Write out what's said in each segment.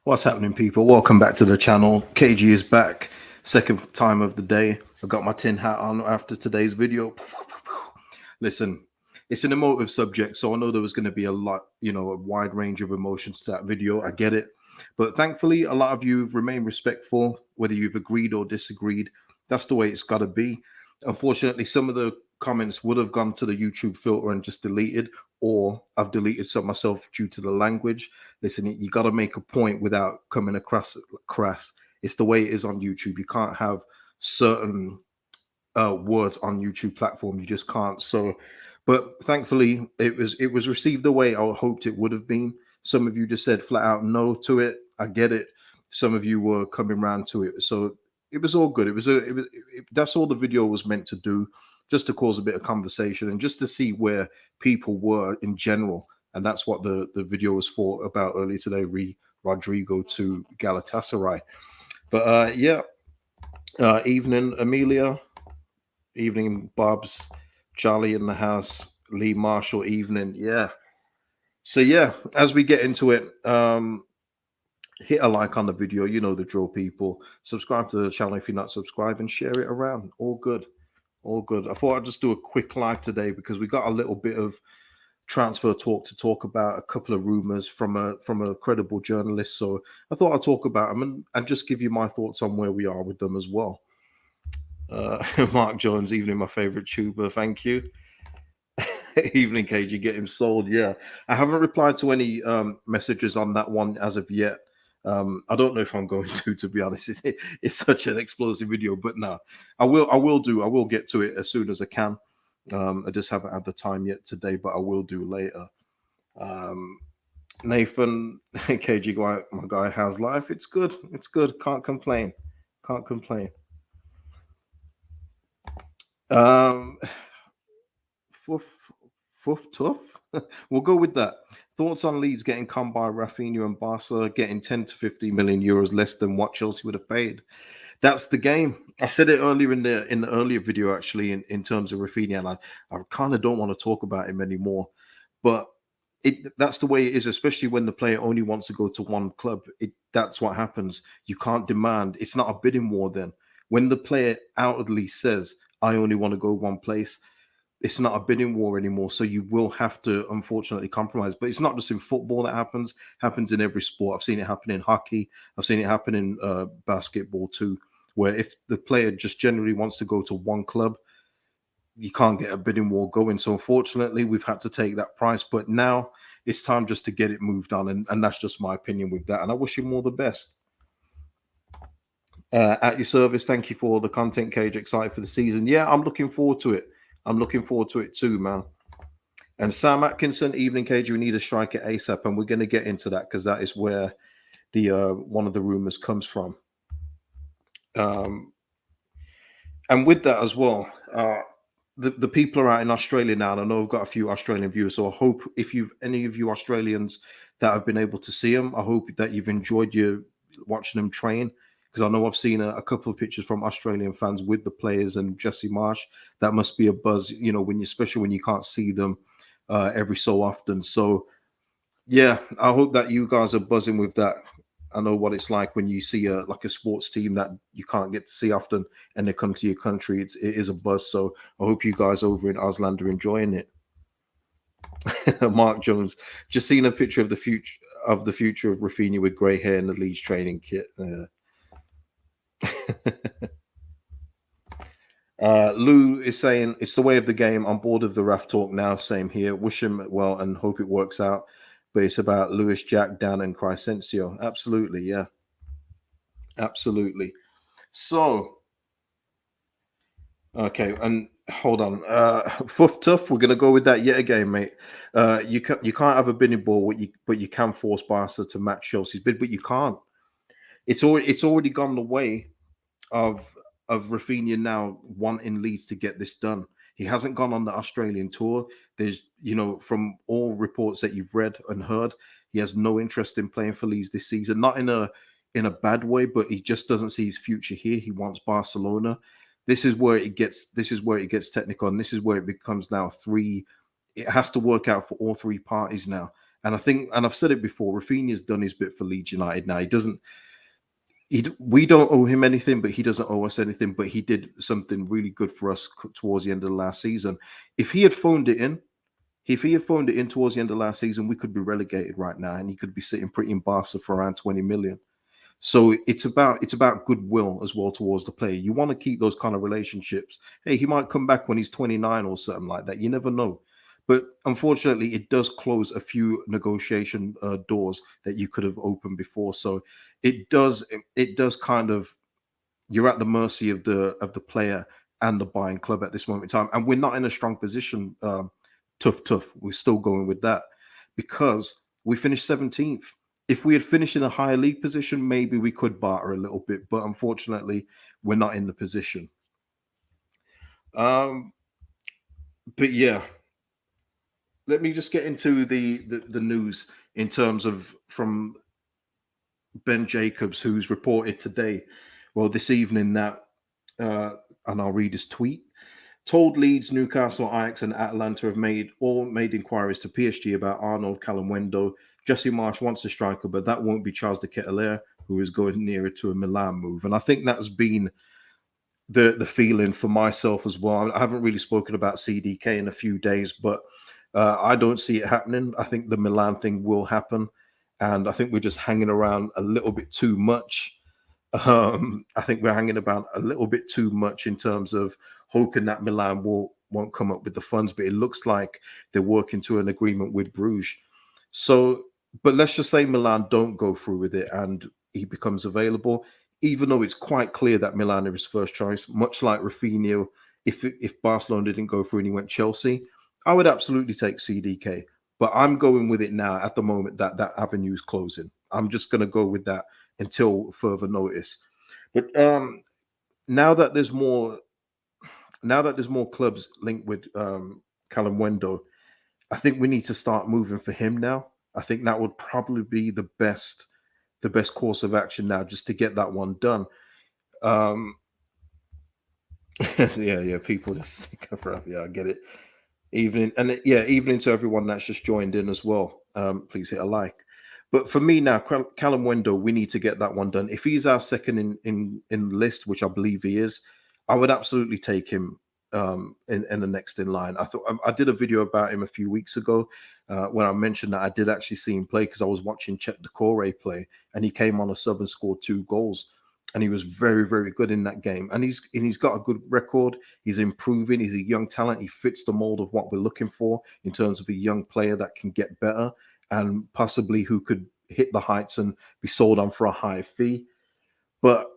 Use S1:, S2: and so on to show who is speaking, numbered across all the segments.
S1: What's happening, people? Welcome back to the channel. KG is back. Second time of the day. I got my tin hat on after today's video. Listen, it's an emotive subject, so I know there was going to be a lot, a wide range of emotions to that video. I get it. But thankfully, a lot of you have remained respectful, whether you've agreed or disagreed. That's the way it's got to be. Unfortunately, some of the comments would have gone to the YouTube filter and just deleted, or I've deleted some myself due to the language. Listen, you got to make a point without coming across crass. It's the way it is on YouTube. You can't have certain words on YouTube platform. You just can't. So, but thankfully, it was received the way I hoped it would have been. Some of you just said flat out no to it. I get it. Some of you were coming around to it. So it was all good. That's all the video was meant to do, just to cause a bit of conversation and just to see where people were in general. And that's what the video was for about earlier today, Rodrigo to Galatasaray. But evening, Amelia. Evening, Bob's. Charlie in the house. Lee Marshall, evening. Yeah. So, yeah, as we get into it, hit a like on the video. You know the drill, people. Subscribe to the channel if you're not subscribed and share it around. All good. All good. I thought I'd just do a quick live today because we got a little bit of transfer talk to talk about, a couple of rumors from a credible journalist. So I thought I'd talk about them and just give you my thoughts on where we are with them as well. Mark Jones, evening, my favorite tuber. Thank you. Evening, KG, get him sold. Yeah, I haven't replied to any messages on that one as of yet. I don't know if I'm going to be honest. It's such an explosive video, but no, I will get to it as soon as I can. I just haven't had the time yet today, but I will do later. Nathan, KG guy, my guy, how's life? It's good. It's good. Can't complain. Can't complain. Tough. We'll go with that. Thoughts on Leeds getting come by Raphinha and Barca getting 10 to 50 million euros less than what Chelsea would have paid. That's the game. I said it earlier in the earlier video, actually, in terms of Raphinha, and I kind of don't want to talk about him anymore. But that's the way it is, especially when the player only wants to go to one club. That's what happens. You can't demand. It's not a bidding war then. When the player outwardly says, I only want to go one place, it's not a bidding war anymore. So you will have to, unfortunately, compromise. But it's not just in football that happens. It happens in every sport. I've seen it happen in hockey. I've seen it happen in basketball too, where if the player just generally wants to go to one club, you can't get a bidding war going. So unfortunately, we've had to take that price. But now it's time just to get it moved on. And that's just my opinion with that. And I wish him all the best. At your service, thank you for the content, Cage. Excited for the season. Yeah, I'm looking forward to it. I'm looking forward to it too, man. And Sam Atkinson, evening, Cage. We need a striker ASAP, and we're going to get into that because that is where the one of the rumors comes from. And with that as well, the people are out in Australia now, and I know we've got a few Australian viewers. So I hope if you've any of you Australians that have been able to see them, I hope that you've enjoyed watching them train. Because I know I've seen a couple of pictures from Australian fans with the players and Jesse Marsh. That must be a buzz, especially when you can't see them every so often. So, yeah, I hope that you guys are buzzing with that. I know what it's like when you see a sports team that you can't get to see often and they come to your country. It is a buzz. So I hope you guys over in Ausland are enjoying it. Mark Jones, just seen a picture of the future of Raphinha with grey hair in the Leeds training kit. Lou is saying it's the way of the game. I'm bored of the Raf talk now. Same here. Wish him well and hope it works out. But it's about Lewis, Jack, Dan, and Crescencio. Absolutely, yeah. Absolutely. So, okay, and hold on. Fuff tough. We're gonna go with that yet again, mate. You can't have a bidding ball, but you can force Barca to match Chelsea's bid, but you can't. It's already gone the way of Raphinha now wanting Leeds to get this done. He hasn't gone on the Australian tour. There's, from all reports that you've read and heard, he has no interest in playing for Leeds this season. Not in a bad way, but he just doesn't see his future here. He wants Barcelona. This is where it gets technical, and this is where it becomes now three. It has to work out for all three parties now. And I think, and I've said it before, Raphinha's done his bit for Leeds United now. He doesn't. We don't owe him anything, but he doesn't owe us anything. But he did something really good for us towards the end of the last season. If he had phoned it in, if he had phoned it in towards the end of last season, we could be relegated right now, and he could be sitting pretty in Barca for around 20 million. So it's about goodwill as well towards the player. You want to keep those kind of relationships. Hey, he might come back when he's 29 or something like that. You never know. But unfortunately, it does close a few negotiation doors that you could have opened before. So it does kind of, you're at the mercy of the player and the buying club at this moment in time, and we're not in a strong position. Tough. We're still going with that because we finished 17th. If we had finished in a higher league position, maybe we could barter a little bit, but unfortunately, we're not in the position. Um, but yeah, let me just get into the news in terms of from Ben Jacobs, who's reported today, well, this evening that, and I'll read his tweet. Told Leeds, Newcastle, Ajax, and Atalanta have made inquiries to PSG about Arnaud Kalimuendo. Jesse Marsch wants a striker, but that won't be Charles De Ketelaere, who is going nearer to a Milan move. And I think that's been the feeling for myself as well. I haven't really spoken about CDK in a few days, but I don't see it happening. I think the Milan thing will happen, and I think we're just hanging around a little bit too much. I think we're hanging about a little bit too much in terms of hoping that Milan won't come up with the funds, but it looks like they're working to an agreement with Bruges. So, but let's just say Milan don't go through with it and he becomes available, even though it's quite clear that Milan are his first choice, much like Raphinha. If Barcelona didn't go through and he went Chelsea, I would absolutely take CDK. But I'm going with it now at the moment that that avenue is closing. I'm just going to go with that until further notice. But now that there's more clubs linked with Kalimuendo, I think we need to start moving for him now. I think that would probably be the best course of action now, just to get that one done. Um, yeah, people just yeah, I get it. Evening, and evening to everyone that's just joined in as well. Please hit a like. But for me now, Callum Wendo, we need to get that one done. If he's our second in the list, which I believe he is, I would absolutely take him in the next in line. I did a video about him a few weeks ago when I mentioned that I did actually see him play because I was watching Charles De Ketelaere play, and he came on a sub and scored 2 goals. And he was very, very good in that game. And he's got a good record. He's improving. He's a young talent. He fits the mold of what we're looking for in terms of a young player that can get better and possibly who could hit the heights and be sold on for a higher fee. But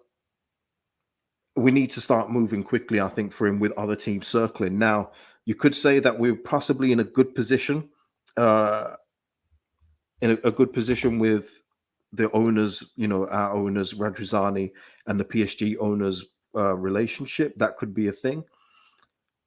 S1: we need to start moving quickly, I think, for him with other teams circling. Now, you could say that we're possibly in a good position, a good position with the owners, our owners, Radrizzani, and the PSG owners' relationship. That could be a thing.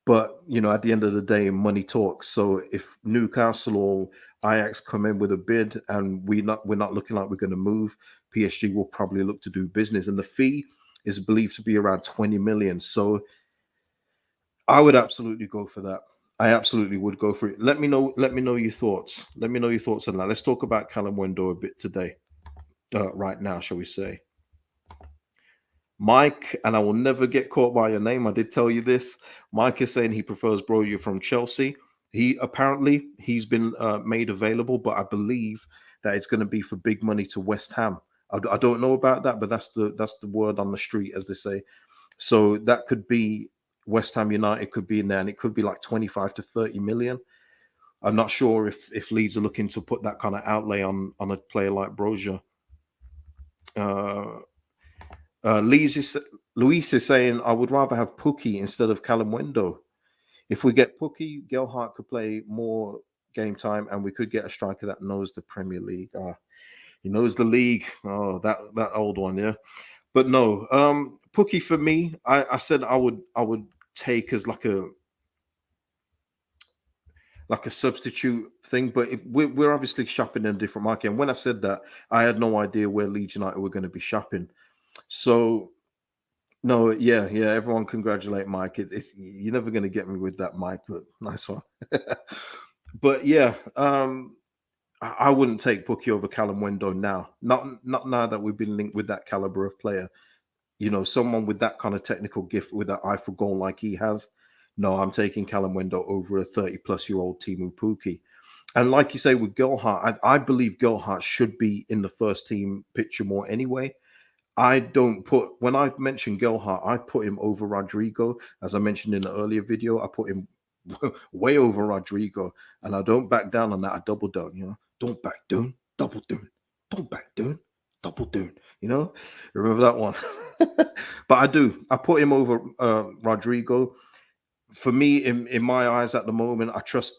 S1: But, at the end of the day, money talks. So if Newcastle or Ajax come in with a bid and we're not looking like we're going to move, PSG will probably look to do business. And the fee is believed to be around 20 million. So I would absolutely go for that. I absolutely would go for it. Let me know your thoughts. Let me know your thoughts on that. Let's talk about Kalimuendo a bit today. Right now, shall we say. Mike, and I will never get caught by your name. I did tell you this. Mike is saying he prefers Broja from Chelsea. He's been made available, but I believe that it's going to be for big money to West Ham. I don't know about that, but that's the word on the street, as they say. So that could be West Ham United could be in there, and it could be like 25 to 30 million. I'm not sure if Leeds are looking to put that kind of outlay on a player like Broja. Luis is saying, I would rather have Pukki instead of Kalimuendo. If we get Pukki, Gelhardt could play more game time, and we could get a striker that knows the Premier League. He knows the league. Oh, that old one, yeah. But no, Pukki for me, I said I would take as like a substitute thing, but we're obviously shopping in a different market. And when I said that, I had no idea where Leeds United were going to be shopping. So no, yeah, everyone congratulate Mike. You're never going to get me with that, Mike, but nice one. But yeah, I wouldn't take Pookie over Kalimuendo now. Not now that we've been linked with that caliber of player. You know, someone with that kind of technical gift, with that eye for goal like he has. No, I'm taking Kalimuendo over a 30-plus-year-old Timu Pukki. And like you say with Gelhardt, I believe Gelhardt should be in the first team picture more anyway. I don't put, when I mentioned Gelhardt, I put him over Rodrigo. As I mentioned in the earlier video, I put him way over Rodrigo, and I don't back down on that. I double down, you know, don't back down, double down, don't back down, double down, you know, remember that one. But I do, I put him over Rodrigo. For me, in my eyes at the moment, I trust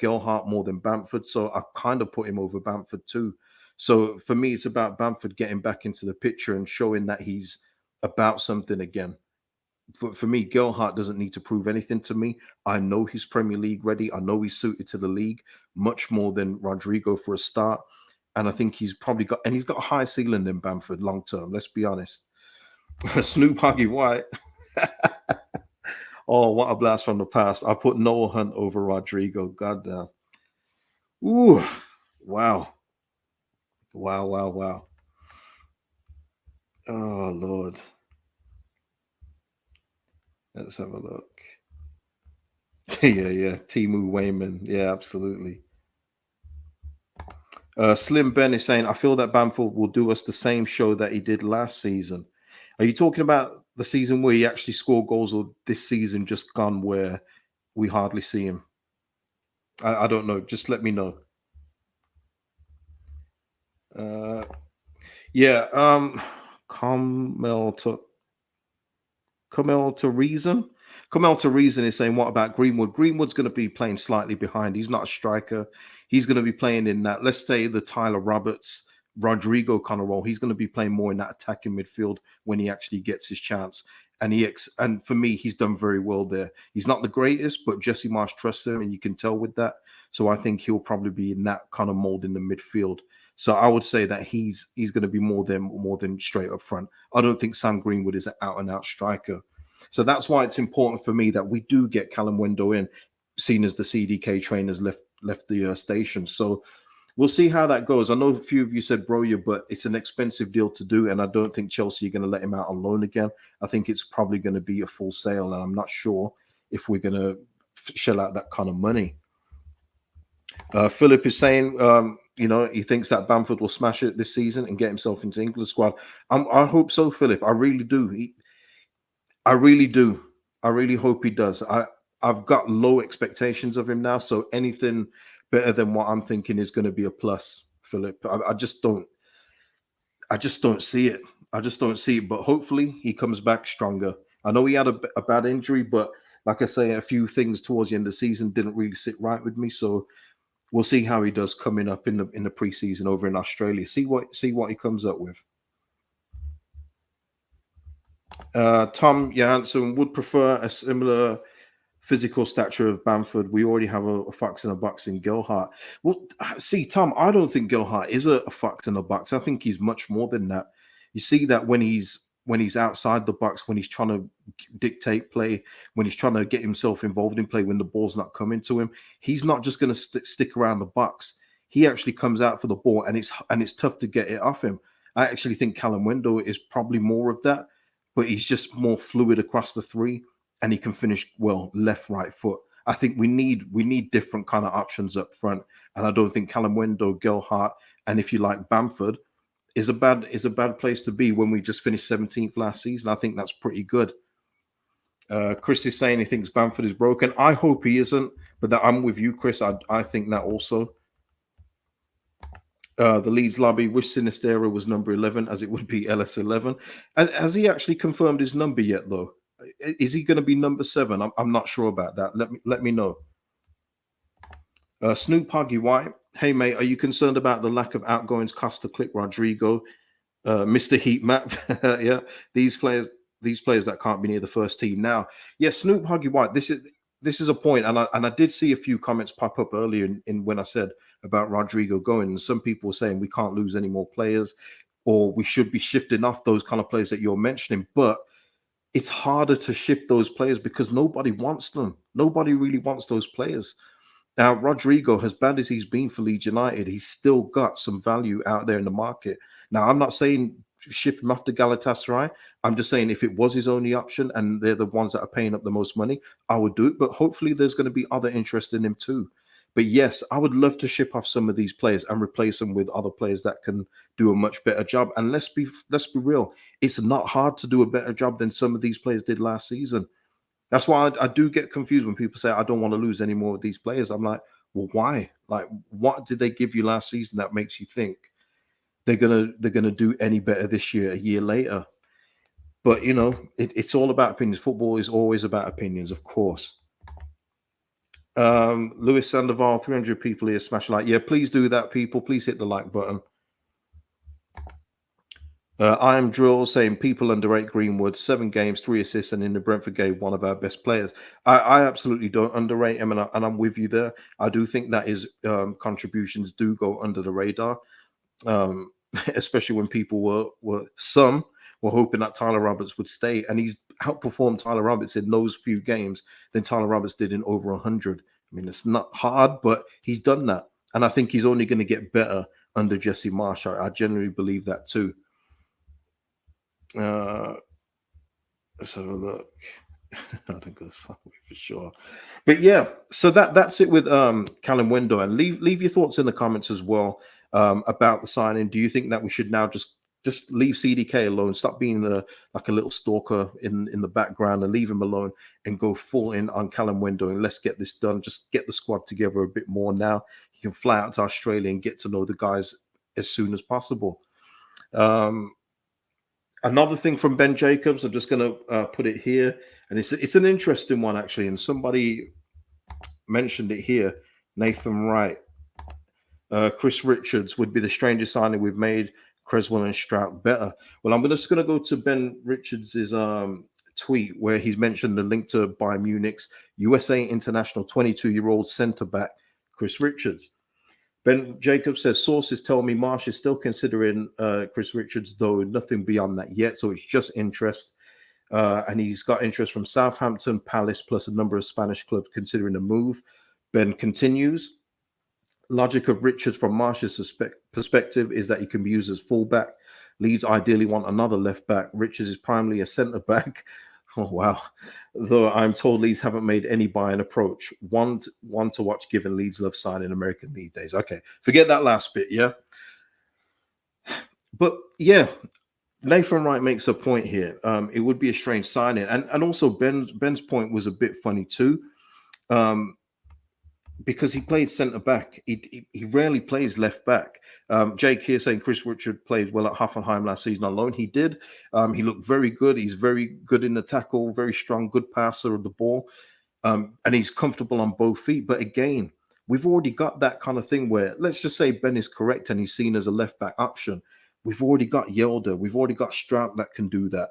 S1: Gelhardt more than Bamford, so I kind of put him over Bamford too. So for me, it's about Bamford getting back into the picture and showing that he's about something again. For me, Gelhardt doesn't need to prove anything to me. I know he's Premier League ready. I know he's suited to the league much more than Rodrigo for a start. And I think he's probably got, and he's got a higher ceiling than Bamford long term. Let's be honest. Snoop Huggy White. Oh, what a blast from the past. I put Noah Hunt over Rodrigo. God damn. Ooh. Wow. Wow, wow, wow. Oh, Lord. Let's have a look. Yeah. Timu Wayman. Yeah, absolutely. Slim Ben is saying, I feel that Bamford will do us the same show that he did last season. Are you talking about the season where he actually scored goals, or this season just gone where we hardly see him? I don't know. Just let me know. Uh, yeah. Carmel to Carmel to reason. Carmel to reason is saying, what about Greenwood? Greenwood's going to be playing slightly behind. He's not a striker. He's going to be playing in that, let's say, the Tyler Roberts, Rodrigo kind of role. He's going to be playing more in that attacking midfield when he actually gets his chance. And and for me, he's done very well there. He's not the greatest, but Jesse Marsh trusts him, and you can tell with that. So I think he'll probably be in that kind of mold in the midfield. So I would say that he's going to be more than straight up front. I don't think Sam Greenwood is an out and out striker. So that's why it's important for me that we do get Kalimuendo in, seen as the CDK trainers left the station. So we'll see how that goes. I know a few of you said Broja, but it's an expensive deal to do, and I don't think Chelsea are going to let him out on loan again. I think it's probably going to be a full sale, and I'm not sure if we're going to shell out that kind of money. Philip is saying, he thinks that Bamford will smash it this season and get himself into England squad. I hope so, Philip. I really do. I really do. I really hope he does. I've got low expectations of him now, so anything better than what I'm thinking is going to be a plus, Philip. I just don't. I just don't see it. I just don't see it. But hopefully he comes back stronger. I know he had a bad injury, but like I say, a few things towards the end of the season didn't really sit right with me. So we'll see how he does coming up in the preseason over in Australia. See what he comes up with. Tom Johansson would prefer a similar physical stature of Bamford. We already have a fox in a box in Gelhardt. Well, see, Tom, I don't think Gelhardt is a fox in a box. I think he's much more than that. You see that when he's outside the box, when he's trying to dictate play, when he's trying to get himself involved in play, when the ball's not coming to him, he's not just going to stick around the box. He actually comes out for the ball, and it's tough to get it off him. I actually think Kalimuendo is probably more of that, but he's just more fluid across the three, and he can finish well left, right foot. I think we need different kind of options up front, and I don't think Kalimuendo, Gelhardt, and if you like Bamford, is a bad place to be when we just finished 17th last season. I think that's pretty good. Chris is saying he thinks Bamford is broken. I hope he isn't, but I'm with you, Chris. I think that also. The Leeds lobby wish Sinistera was number 11, as it would be LS11. Has he actually confirmed his number yet, though? Is he going to be number 7? I'm not sure about that. Let me know. Snoop Huggy White. Hey, mate, are you concerned about the lack of outgoings Costa Click Rodrigo, Mr. Heat Map? Yeah, these players that can't be near the first team now. Yeah, Snoop Huggy White. This is a point, and I did see a few comments pop up earlier in when I said about Rodrigo going. And some people were saying we can't lose any more players, or we should be shifting off those kind of players that you're mentioning. But it's harder to shift those players because nobody wants them. Nobody really wants those players. Now, Rodrigo, as bad as he's been for Leeds United, he's still got some value out there in the market. Now, I'm not saying shift him off to Galatasaray. I'm just saying if it was his only option and they're the ones that are paying up the most money, I would do it. But hopefully there's going to be other interest in him too. But yes, I would love to ship off some of these players and replace them with other players that can do a much better job. And let's be real, it's not hard to do a better job than some of these players did last season. That's why I do get confused when people say I don't want to lose any more of these players. I'm like, well, why? Like, what did they give you last season that makes you think they're gonna do any better this year, a year later? But it's all about opinions. Football is always about opinions, of course. Lewis Sandoval, 300 people here, smash like. Yeah, please do that, people. Please hit the like button. I am Drill saying people underrate Greenwood, 7 games, 3 assists, and in the Brentford game, one of our best players. I absolutely don't underrate him, and I'm with you there. I do think that his contributions do go under the radar, especially when people some were hoping that Tyler Roberts would stay, and he's outperformed Tyler Roberts in those few games than Tyler Roberts did in over 100. I mean, it's not hard, but he's done that, and I think he's only going to get better under Jesse Marsh. I genuinely believe that too. Let's have a look. I don't go somewhere for sure, but yeah. So that's it with Kalimuendo, and leave your thoughts in the comments as well about the signing. Do you think that we should now just leave CDK alone, stop being like a little stalker in the background, and leave him alone and go full in on Kalimuendo, and let's get this done. Just get the squad together a bit more now. You can fly out to Australia and get to know the guys as soon as possible. Another thing from Ben Jacobs, I'm just going to put it here, and it's an interesting one actually, and somebody mentioned it here. Nathan Wright, Chris Richards would be the strangest signing we've made. Creswell and Strout better. Well, I'm just going to go to Ben Richards's tweet where he's mentioned the link to Bayern Munich's USA international 22-year-old centre back Chris Richards. Ben Jacobs says sources tell me Marsh is still considering Chris Richards, though nothing beyond that yet. So it's just interest. And he's got interest from Southampton, Palace, plus a number of Spanish clubs considering a move. Ben continues. Logic of Richards from Marsh's perspective is that he can be used as fullback. Leeds ideally want another left back. Richards is primarily a centre back. Oh, wow. Though I'm told Leeds haven't made any Bayern approach. One to watch given Leeds love signing American these days. Okay, forget that last bit, yeah? But yeah, Nathan Wright makes a point here. It would be a strange signing. And also Ben's point was a bit funny too. Because he plays centre back, he rarely plays left back. Jake here saying Chris Richard played well at Hoffenheim last season on loan. He did. He looked very good. He's very good in the tackle, very strong, good passer of the ball, and he's comfortable on both feet. But again, we've already got that kind of thing where, let's just say Ben is correct and he's seen as a left back option. We've already got Yelder. We've already got Strout that can do that.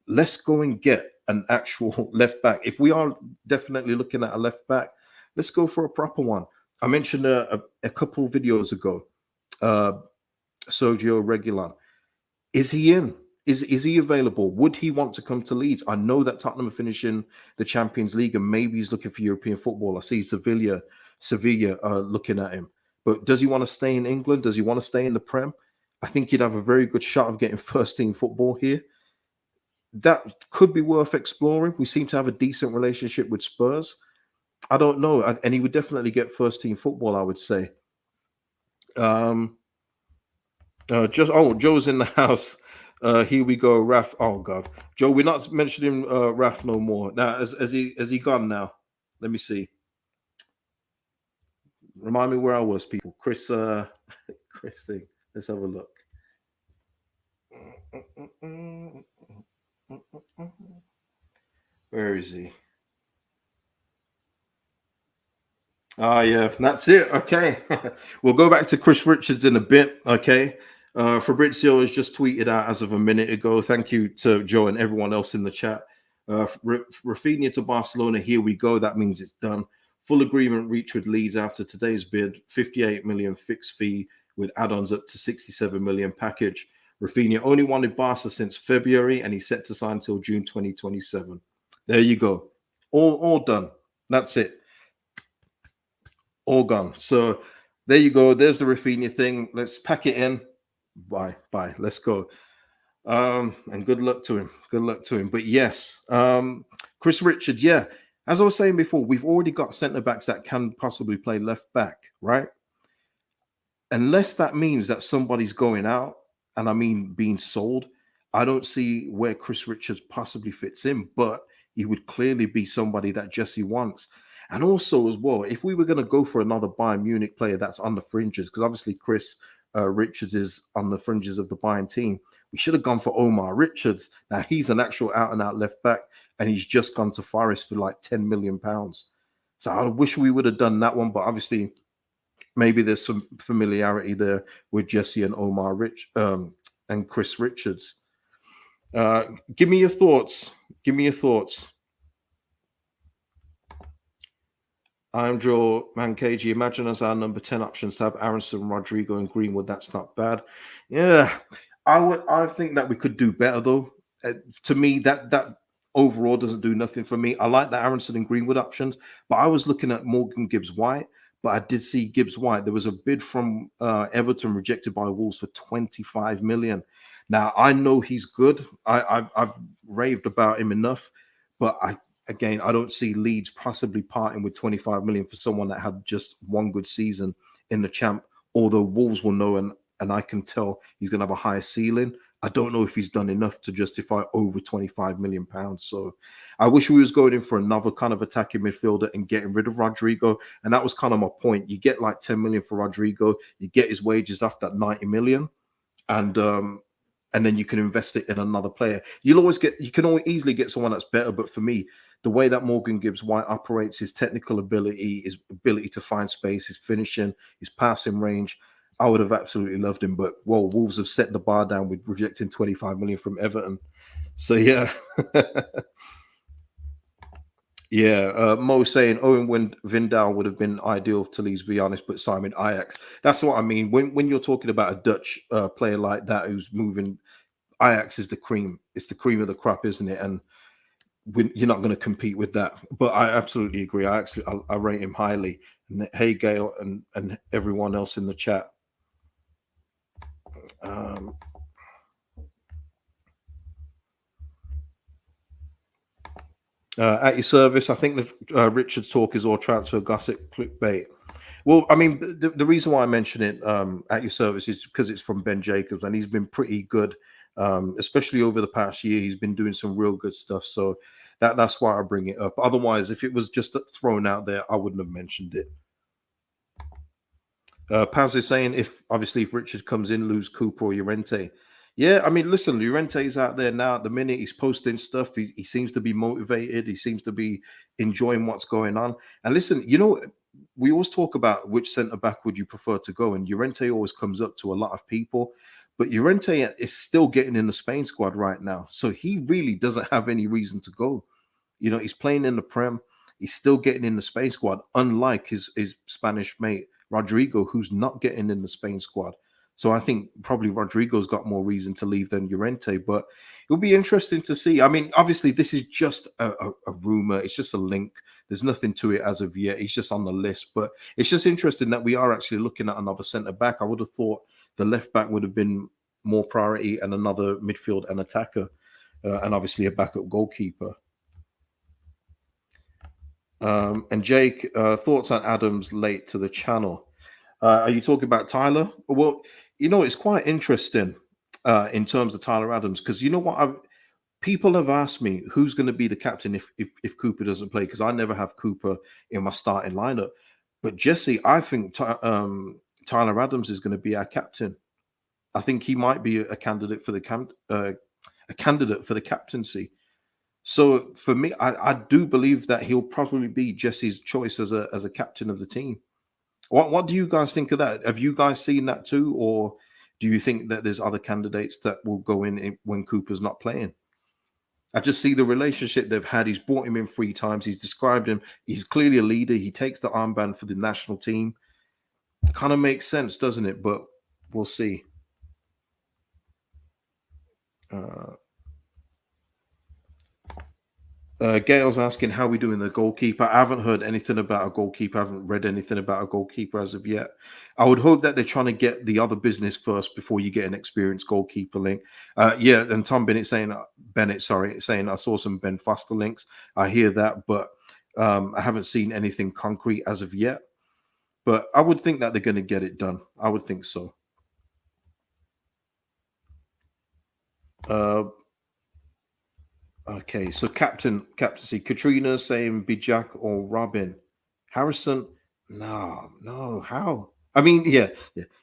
S1: Let's go and get an actual left back. If we are definitely looking at a left back, let's go for a proper one. I mentioned a couple videos ago, Sergio Reguilon. Is he in? Is he available? Would he want to come to Leeds? I know that Tottenham are finishing the Champions League and maybe he's looking for European football. I see Sevilla looking at him. But does he want to stay in England? Does he want to stay in the Prem? I think he'd have a very good shot of getting first team football here. That could be worth exploring. We seem to have a decent relationship with Spurs. I don't know. And he would definitely get first team football, I would say. Joe's in the house. Here we go, Raf. Oh God, Joe, we're not mentioning Raf no more. Now, has he gone now? Let me see. Remind me where I was, people. Chris thing. Let's have a look. Where is he? Yeah, that's it. Okay. We'll go back to Chris Richards in a bit. Okay. Fabrizio has just tweeted out as of a minute ago. Thank you to Joe and everyone else in the chat. Raphinha to Barcelona. Here we go. That means it's done. Full agreement reached with Leeds after today's bid. 58 million fixed fee with add-ons up to 67 million package. Raphinha only wanted Barca since February and he's set to sign until June 2027. There you go. All done. That's it. All gone. So there you go. There's the Raphinha thing. Let's pack it in. Bye. Bye. Let's go. And good luck to him. Good luck to him. But yes, Chris Richards, yeah. As I was saying before, we've already got centre backs that can possibly play left back, right? Unless that means that somebody's going out, and I mean being sold, I don't see where Chris Richards possibly fits in, but he would clearly be somebody that Jesse wants. And also, as well, if we were going to go for another Bayern Munich player that's on the fringes, because obviously Chris Richards is on the fringes of the Bayern team, we should have gone for Omar Richards. Now, he's an actual out and out left back, and he's just gone to Forest for like £10 million. So I wish we would have done that one, but obviously maybe there's some familiarity there with Jesse and Omar and Chris Richards. Give me your thoughts. Give me your thoughts. I'm Joe Mankage. Imagine as our number 10 options to have Aronson, Rodrigo, and Greenwood. That's not bad. Yeah, I think that we could do better though. To me, that overall doesn't do nothing for me. I like the Aronson and Greenwood options, but I was looking at Morgan Gibbs White. But I did see Gibbs White. There was a bid from Everton rejected by Wolves for 25 million. Now I know he's good. I've raved about him enough, but I don't see Leeds possibly parting with 25 million for someone that had just one good season in the champ. Although Wolves will know, and I can tell he's going to have a higher ceiling. I don't know if he's done enough to justify over 25 million pounds. So I wish we was going in for another kind of attacking midfielder and getting rid of Rodrigo. And that was kind of my point. You get like 10 million for Rodrigo, you get his wages after that 90 million, and then you can invest it in another player. You can always easily get someone that's better. But for me, the way that Morgan Gibbs White operates, his technical ability, his ability to find space, his finishing, his passing range, I would have absolutely loved him. But well, Wolves have set the bar down with rejecting 25 million from Everton. So yeah. Yeah, Mo saying Owen Vindal would have been ideal to Leeds, to be honest, but Simon Ajax. That's what I mean. When you're talking about a Dutch player like that who's moving, Ajax is the cream. It's the cream of the crop, isn't it? And you're not going to compete with that. But I absolutely agree. I rate him highly. And hey, Gail, and everyone else in the chat. At your service, I think the Richard's talk is all transfer gossip clickbait. Well, I mean, the reason why I mention it at your service is because it's from Ben Jacobs, and he's been pretty good, especially over the past year. He's been doing some real good stuff, so that's why I bring it up. Otherwise, if it was just thrown out there, I wouldn't have mentioned it. Paz is saying if Richard comes in, lose Cooper or Llorente. Yeah, I mean, listen, Llorente's out there now at the minute. He's posting stuff. He seems to be motivated. He seems to be enjoying what's going on. And listen, we always talk about which centre back would you prefer to go, and Llorente always comes up to a lot of people. But Llorente is still getting in the Spain squad right now, so he really doesn't have any reason to go. He's playing in the Prem. He's still getting in the Spain squad, unlike his Spanish mate Rodrigo, who's not getting in the Spain squad. So I think probably Rodrigo's got more reason to leave than Llorente, but it'll be interesting to see. I mean, obviously, this is just a rumor. It's just a link. There's nothing to it as of yet. He's just on the list, but it's just interesting that we are actually looking at another centre back. I would have thought the left back would have been more priority, and another midfield and attacker, and obviously a backup goalkeeper. And Jake, thoughts on Adams late to the channel? Are you talking about Tyler? Well, it's quite interesting in terms of Tyler Adams, because you know what? People have asked me who's going to be the captain if Cooper doesn't play, because I never have Cooper in my starting lineup. But Jesse, I think Tyler Adams is going to be our captain. I think he might be a candidate for the captaincy. So for me, I do believe that he'll probably be Jesse's choice as a captain of the team. What do you guys think of that? Have you guys seen that too, or do you think that there's other candidates that will go in when Cooper's not playing? I just see the relationship they've had. He's brought him in 3 times. He's described him. He's clearly a leader. He takes the armband for the national team. Kind of makes sense, doesn't it? But we'll see. Gail's asking how we doing the goalkeeper. I haven't heard anything about a goalkeeper. I haven't read anything about a goalkeeper as of yet. I would hope that they're trying to get the other business first before you get an experienced goalkeeper link. Yeah, and Tom Bennett saying saying I saw some Ben Foster links. I hear that, but I haven't seen anything concrete as of yet. But I would think that they're going to get it done. I would think so. Uh, Okay, so captaincy. Katrina saying be Jack or Robin. Harrison, no, how? I mean, yeah,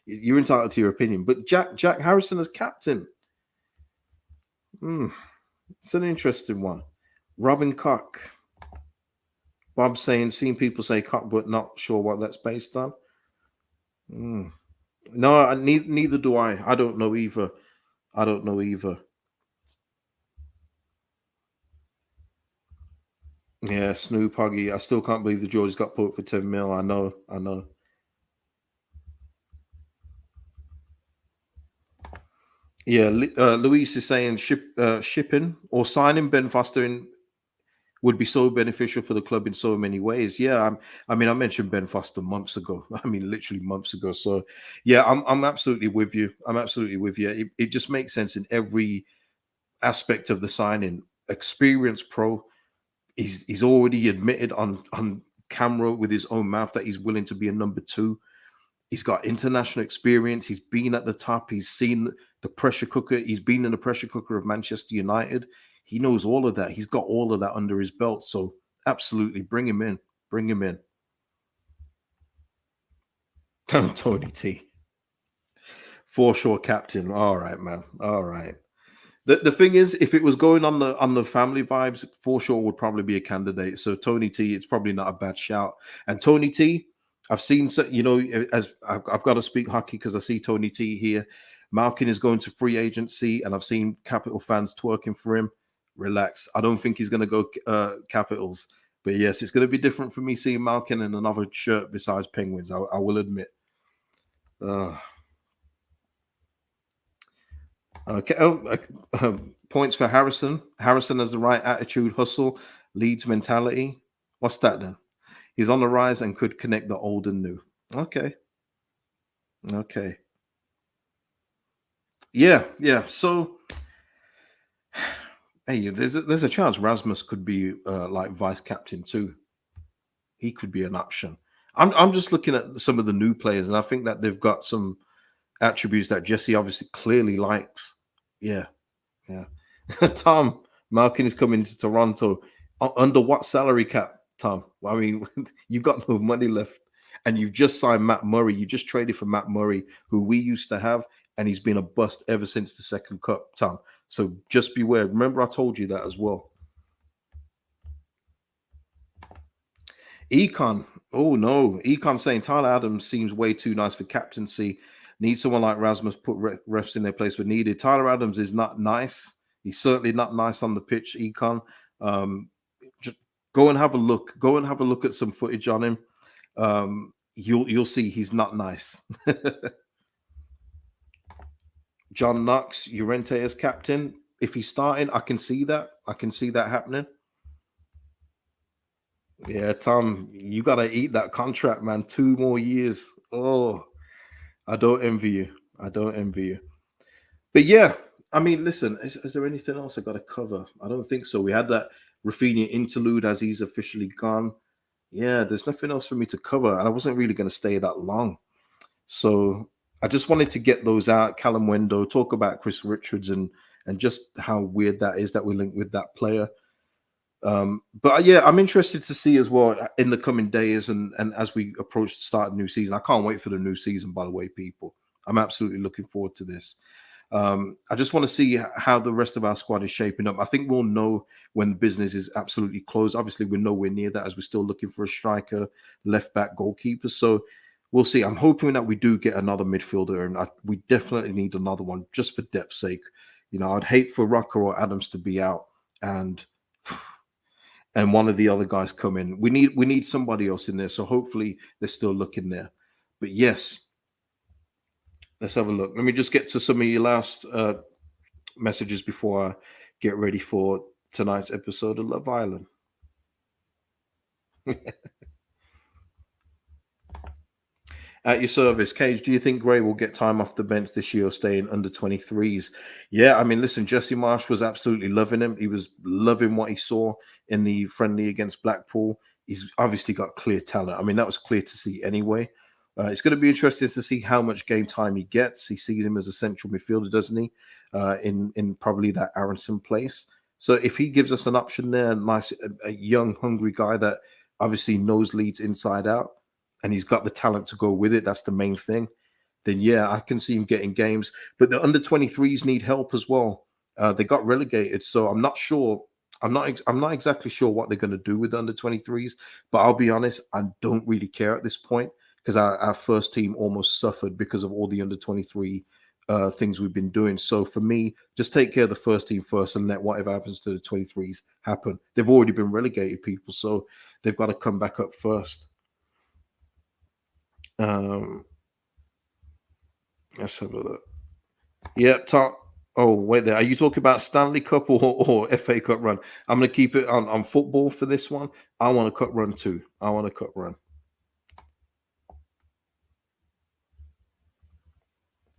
S1: you're entitled to your opinion, but Jack Harrison as captain. Hmm, it's an interesting one. Robin Cock. Bob saying, seen people say Cock, but not sure what that's based on. Hmm. No, neither do I. I don't know either. I don't know either. Yeah, Snoop Huggy. I still can't believe the Georges got put for 10 mil. I know. Yeah, Luis is saying shipping or signing Ben Foster in would be so beneficial for the club in so many ways. Yeah, I mean, I mentioned Ben Foster months ago. I mean, literally months ago. So, yeah, I'm absolutely with you. I'm absolutely with you. It just makes sense in every aspect of the signing. Experienced pro. He's already admitted on camera with his own mouth that he's willing to be a number two. He's got international experience. He's been at the top. He's seen the pressure cooker. He's been in the pressure cooker of Manchester United. He knows all of that. He's got all of that under his belt. So absolutely, bring him in. Bring him in. Tony T. For sure, captain. All right, man. All right. The thing is, if it was going on the family vibes, for sure would probably be a candidate. So Tony T, it's probably not a bad shout. And Tony T, I've seen, as I've got to speak hockey because I see Tony T here. Malkin is going to free agency, and I've seen Capital fans twerking for him. Relax. I don't think he's going to go Capitals, but yes, it's going to be different for me seeing Malkin in another shirt besides Penguins. I will admit. Uh, Okay. Points for Harrison. Harrison has the right attitude, hustle, leads mentality. What's that then? He's on the rise and could connect the old and new. Okay. Okay. Yeah. Yeah. So, hey, there's a chance Rasmus could be like vice captain too. He could be an option. I'm just looking at some of the new players, and I think that they've got some attributes that Jesse obviously clearly likes. Yeah. Yeah. Tom, Malkin is coming to Toronto. Under what salary cap, Tom? I mean, you've got no money left. And you've just signed Matt Murray. You just traded for Matt Murray, who we used to have, and he's been a bust ever since the second cup, Tom. So just beware. Remember, I told you that as well. Econ. Oh no. Econ saying Tyler Adams seems way too nice for captaincy. Need someone like Rasmus put refs in their place when needed. Tyler Adams is not nice. He's certainly not nice on the pitch, Econ. Just go and have a look. Go and have a look at some footage on him. You'll see he's not nice. John Knox, Urente as captain. If he's starting, I can see that. I can see that happening. Yeah, Tom, you gotta eat that contract, man. 2 more years. Oh, I don't envy you. I don't envy you. But yeah, I mean, listen, is there anything else I got to cover? I don't think so. We had that Raphinha interlude as he's officially gone. Yeah, there's nothing else for me to cover, and I wasn't really going to stay that long. So I just wanted to get those out. Kalimuendo, talk about Chris Richards and just how weird that is that we linked with that player. But yeah, I'm interested to see as well in the coming days and as we approach the start of the new season. I can't wait for the new season, by the way, people. I'm absolutely looking forward to this. I just want to see how the rest of our squad is shaping up. I think we'll know when business is absolutely closed. Obviously, we're nowhere near that as we're still looking for a striker, left back, goalkeeper. So we'll see. I'm hoping that we do get another midfielder, and we definitely need another one just for depth's sake. You know, I'd hate for Rucker or Adams to be out and one of the other guys come in. We need somebody else in there. So hopefully they're still looking there. But yes, let's have a look. Let me just get to some of your last messages before I get ready for tonight's episode of Love Island. At your service, Cage, do you think Gray will get time off the bench this year or stay in under 23s? Yeah, I mean, listen, Jesse Marsh was absolutely loving him. He was loving what he saw in the friendly against Blackpool. He's obviously got clear talent. I mean, that was clear to see anyway. It's going to be interesting to see how much game time he gets. He sees him as a central midfielder, doesn't he? In probably that Aronson place. So if he gives us an option there, nice, a young, hungry guy that obviously knows Leeds inside out, and he's got the talent to go with it, that's the main thing, then yeah, I can see him getting games. But the under 23s need help as well. They got relegated, so I'm not sure. I'm not exactly sure what they're going to do with the under 23s. But I'll be honest, I don't really care at this point because our first team almost suffered because of all the under 23 things we've been doing. So for me, just take care of the first team first and let whatever happens to the 23s happen. They've already been relegated, people, so they've got to come back up first. Let's have a look. Yeah, talk. Oh, wait there. Are you talking about Stanley Cup or FA Cup run? I'm going to keep it on football for this one. I want a cup run too. I want a cup run.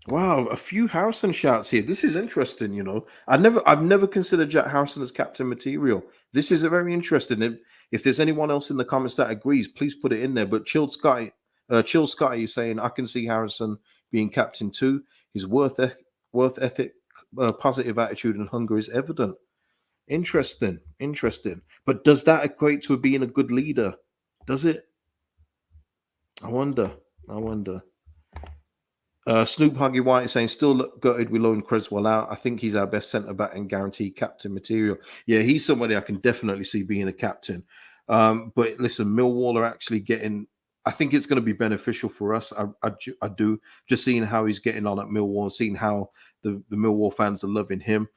S1: Wow, a few Harrison shouts here. This is interesting, you know. I've never considered Jack Harrison as captain material. This is a very interesting. If there's anyone else in the comments that agrees, please put it in there. But Chill Sky is saying I can see Harrison being captain too. His worth ethic, positive attitude, and hunger is evident. Interesting, interesting. But does that equate to being a good leader? Does it? I wonder. I wonder. Snoop Huggy White is saying, still look gutted we loaned Creswell out. I think he's our best centre back and guaranteed captain material. Yeah, he's somebody I can definitely see being a captain. But listen, Millwall are actually getting, I think it's going to be beneficial for us. I do. Just seeing how he's getting on at Millwall, seeing how the Millwall fans are loving him.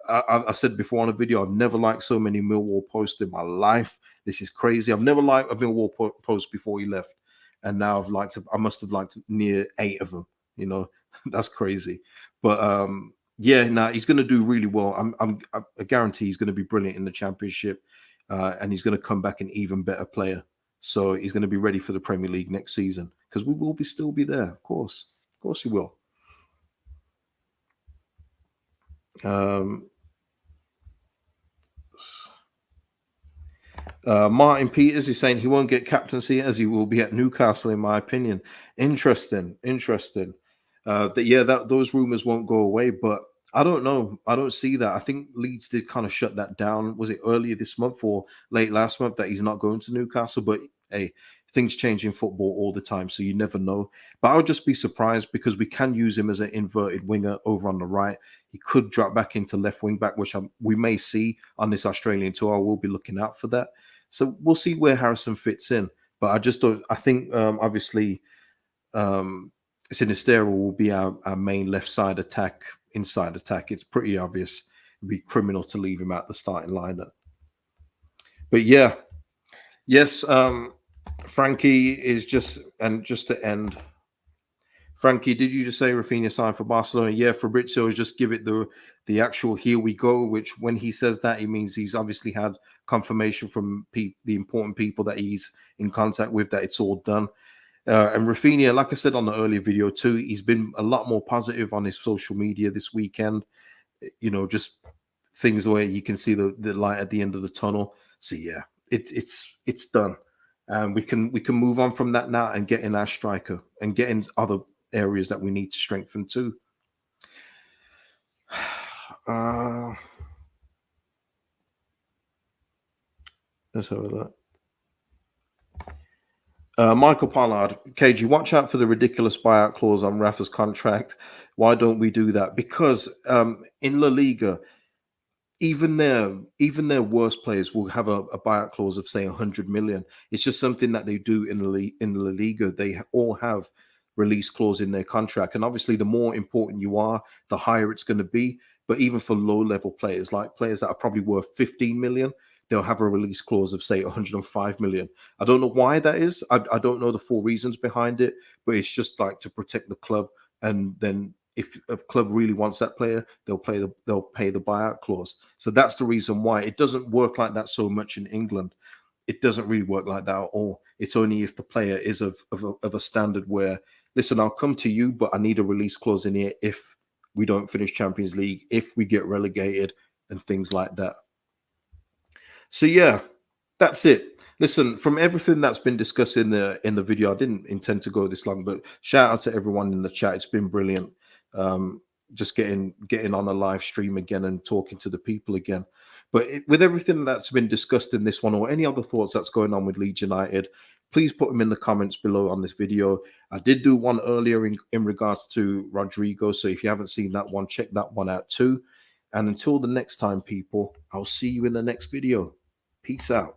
S1: I said before on a video, I've never liked so many Millwall posts in my life. This is crazy. I've never liked a Millwall post before he left. And now I must have liked near 8 of them. You know, that's crazy. But yeah, no, he's going to do really well. I guarantee he's going to be brilliant in the championship, and he's going to come back an even better player. So he's going to be ready for the Premier League next season because we will still be there. Of course, he will. Martin Peters is saying he won't get captaincy as he will be at Newcastle, in my opinion. Interesting. Those rumors won't go away, but I don't know. I don't see that. I think Leeds did kind of shut that down. Was it earlier this month or late last month that he's not going to Newcastle? But hey, things change in football all the time, so you never know. But I would just be surprised because we can use him as an inverted winger over on the right. He could drop back into left wing back, which we may see on this Australian tour. I will be looking out for that. So we'll see where Harrison fits in. But I just don't. I think obviously Sinistero will be our main left side attack, inside attack. It's pretty obvious. It'd be criminal to leave him out the starting lineup. But yeah, yes. Frankie is just to end. Frankie, did you just say Raphinha signed for Barcelona? Yeah, Fabrizio is just give it the actual here we go, which when he says that, he means he's obviously had confirmation from the important people that he's in contact with that it's all done. And Raphinha, like I said on the earlier video too, he's been a lot more positive on his social media this weekend. You know, just things where you can see the light at the end of the tunnel. So yeah, it's done. And we can move on from that now and get in our striker and get in other areas that we need to strengthen too. Let's have a look. Michael Pollard, KG, watch out for the ridiculous buyout clause on Rafa's contract. Why don't we do that? Because in La Liga, even their worst players will have a buyout clause of say 100 million. It's just something that they do in La Liga. They all have release clause in their contract, and obviously, the more important you are, the higher it's going to be. But even for low level players, like players that are probably worth 15 million, they'll have a release clause of say 105 million. I don't know why that is. I don't know the full reasons behind it, but it's just like to protect the club, and then if a club really wants that player, they'll pay the buyout clause. So that's the reason why it doesn't work like that so much in England. It doesn't really work like that at all. It's only if the player is of a standard where, listen, I'll come to you, but I need a release clause in here if we don't finish Champions League, if we get relegated, and things like that. So yeah, that's it. Listen, from everything that's been discussed in the video, I didn't intend to go this long, but shout out to everyone in the chat. It's been brilliant. Just getting on a live stream again and talking to the people again. But with everything that's been discussed in this one, or any other thoughts that's going on with Leeds United, please put them in the comments below on this video. I did do one earlier in regards to Rodrigo, so if you haven't seen that one, check that one out too. And until the next time, people, I'll see you in the next video. Peace out.